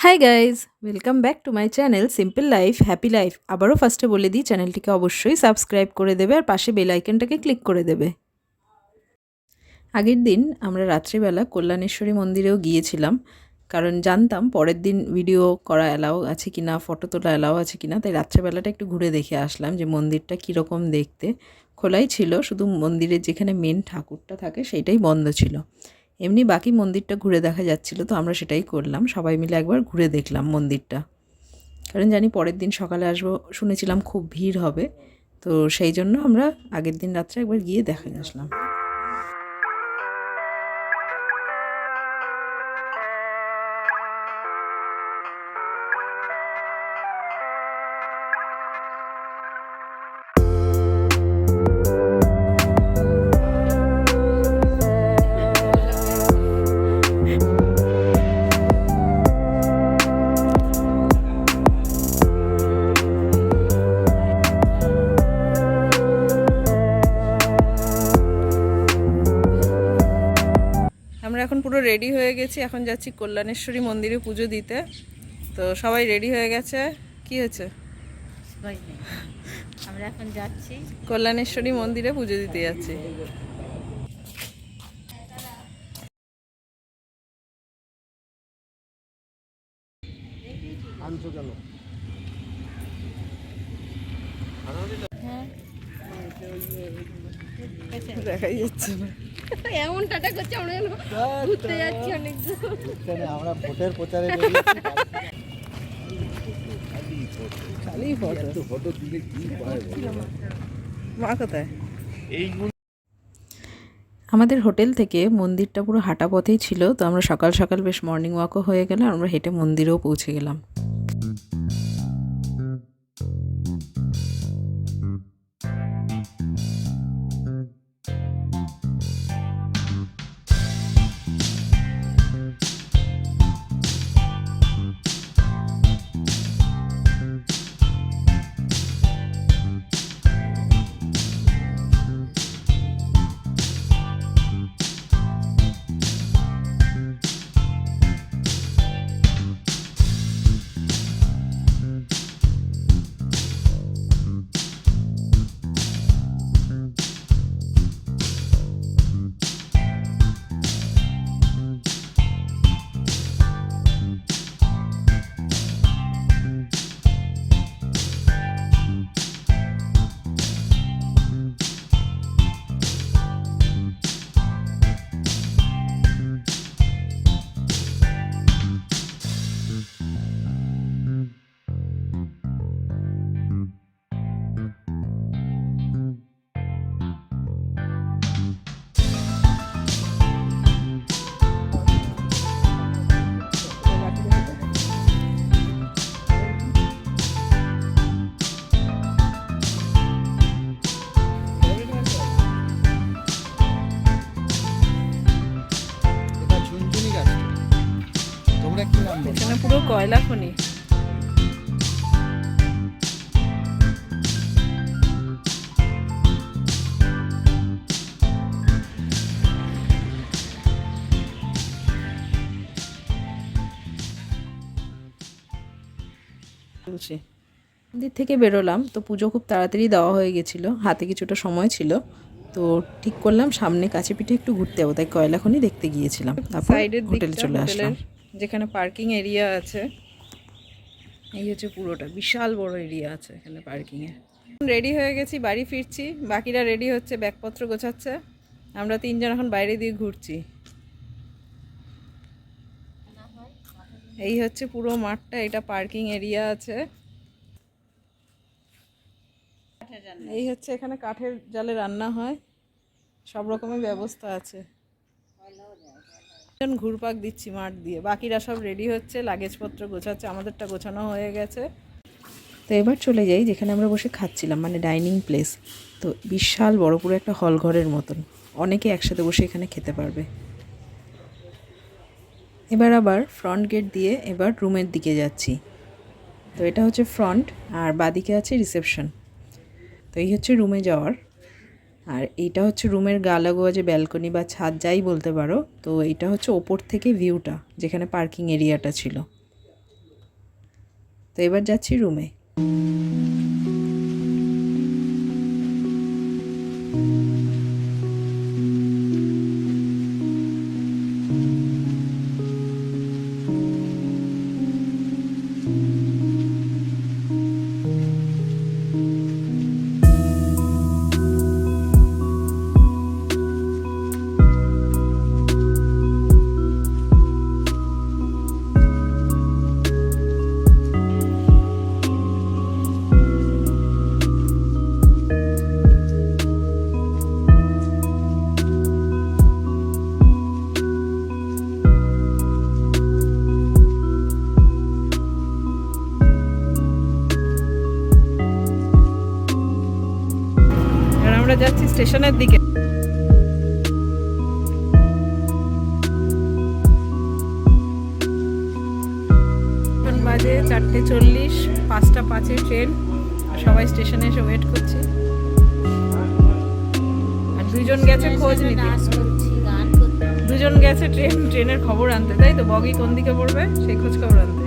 Hi guys, welcome back to my channel simple life happy life. আবারও ফার্স্টে বলে দিই, চ্যানেলটিকে অবশ্যই সাবস্ক্রাইব করে দেবে আর পাশে বেল আইকনটাকে ক্লিক করে দেবে। আগের দিন আমরা রাত্রিবেলা কল্যাণেশ্বরী মন্দিরেও গিয়েছিলাম, কারণ জানতাম পরের দিন ভিডিও করা অ্যালাউ আছে কি না, ফটো তোলা অ্যালাউ আছে কি না। তাই রাত্রেবেলাটা একটু ঘুরে দেখে আসলাম যে মন্দিরটা কীরকম দেখতে। খোলাই ছিল, শুধু মন্দিরের যেখানে মেন ঠাকুরটা থাকে সেইটাই বন্ধ ছিল। এমনি বাকি মন্দিরটা ঘুরে দেখা যাচ্ছিলো, তো আমরা সেটাই করলাম, সবাই মিলে একবার ঘুরে দেখলাম মন্দিরটা। কারণ জানি পরের দিন সকালে আসবো, শুনেছিলাম খুব ভিড় হবে, তো সেই জন্য আমরা আগের দিন রাত্রে একবার গিয়ে দেখা আসলাম। আমরা এখন পুরো রেডি হয়ে গেছি, এখন যাচ্ছি কল্যাণেশ্বরী মন্দিরে পুজো দিতে। তো সবাই রেডি হয়ে গেছে। কি হয়েছে? আমরা এখন যাচ্ছি কল্যাণেশ্বরী মন্দিরে পুজো দিতে যাচ্ছি। দেখাই যাচ্ছে না, এমন টাটা করছে আমরা যেন ঘুরতে যাচ্ছি অনেক দূর। আমরা ভোটের প্রচারে খালি ফটো ফটো দিলে কি পায়? মা কোথায়? আমাদের হোটেল থেকে মন্দিরটা পুরো হাঁটা পথেই ছিল, তো আমরা সকাল সকাল বেশ মর্নিং ওয়াকও হয়ে গেল, আমরা হেঁটে মন্দিরেও পৌঁছে গেলাম। এখানে পুরো কয়লা খনি। মন্দির থেকে বেরোলাম, তো পুজো খুব তাড়াতাড়ি দেওয়া হয়ে গেছিলো, হাতে কিছুটা সময় ছিল, তো ঠিক করলাম সামনে কাছে পিঠে একটু ঘুরতে যাবো, তাই কয়লা খনি দেখতে গিয়েছিলাম। তারপর হোটেলে চলে আসলাম। যেখানে পার্কিং এরিয়া আছে, এই হচ্ছে পুরোটা বিশাল বড় এরিয়া আছে এখানে পার্কিংয়ে। রেডি হয়ে গেছি, বাড়ি ফিরছি, বাকিরা রেডি হচ্ছে, ব্যাগপত্র গোছাচ্ছে, আমরা তিনজন এখন বাইরে দিয়ে ঘুরছি। এই হচ্ছে পুরো মাঠটা, এটা পার্কিং এরিয়া আছে। এই হচ্ছে এখানে কাঠের জালে রান্না হয়, সব রকমের ব্যবস্থা আছে। ঘুরপাক দিচ্ছি মাঠ দিয়ে, বাকিরা সব রেডি হচ্ছে, লাগেজপত্র গোছাচ্ছে, আমাদেরটা গোছানো হয়ে গেছে। তো এবার চলে যাই যেখানে আমরা বসে খাচ্ছিলাম, মানে ডাইনিং প্লেস। তো বিশাল বড় পুরো একটা হল ঘরের মতন, অনেকে একসাথে বসে এখানে খেতে পারবে। এবার আবার ফ্রন্ট গেট দিয়ে এবার রুমের দিকে যাচ্ছি। তো এটা হচ্ছে ফ্রন্ট, আর বাদিকে আছে রিসেপশন। তো এই হচ্ছে রুমে যাওয়ার, আর এইটা হচ্ছে রুমের গা লাগোয়া যে ব্যালকনি বা ছাদ যাই বলতে পারো। তো এইটা হচ্ছে ওপর থেকে ভিউটা, যেখানে পার্কিং এরিয়াটা ছিল। তো এবার যাচ্ছি রুমে। আমরা যাচ্ছি স্টেশনের দিকে। এখন বাজে 4:40, 5:05 ট্রেন। সবাই স্টেশনে এসে ওয়েট করছে। আর দুজন গেছে খোঁজ নিতে, দুজন গেছে ট্রেনের খবর আনতে, তাই তো? বগি কোন দিকে পড়বে সেই খোঁজ খবর আনতে।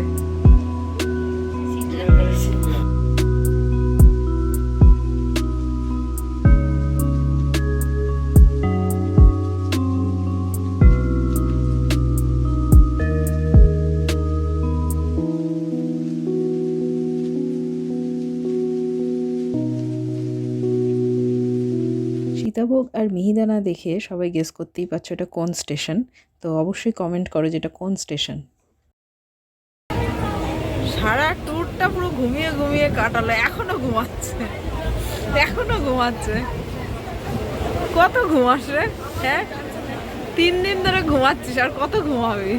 সীতাভোগ আর মিহিদানা দেখে সবাই গেস করতেই পারছো এটা কোন স্টেশন। তো অবশ্যই কমেন্ট করো যেটা কোন স্টেশন। সারা ট্যুরটা পুরো ঘুমিয়ে ঘুমিয়ে কাটালো, এখনো ঘুমাচ্ছে। কত ঘুমাস রে? হ্যাঁ, 3 দিন ধরে ঘুমাচ্ছিস, আর কত ঘুমাবি?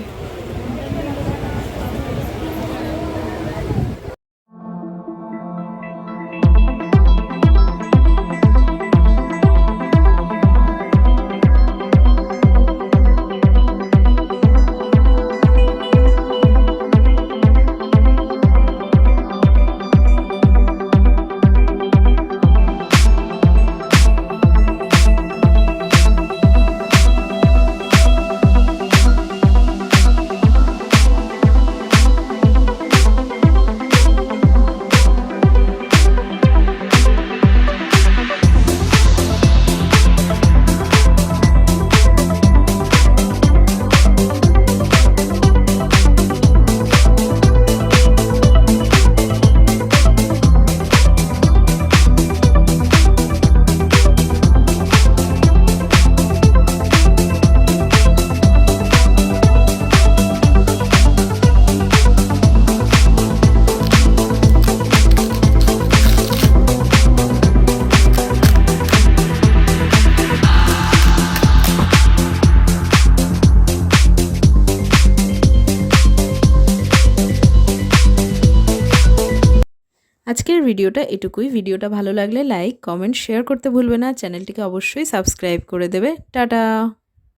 আজকের ভিডিওটা এটুকুই। ভিডিওটা ভালো লাগলে লাইক, কমেন্ট, শেয়ার করতে ভুলবে না। চ্যানেলটিকে অবশ্যই সাবস্ক্রাইব করে দেবে। টাটা।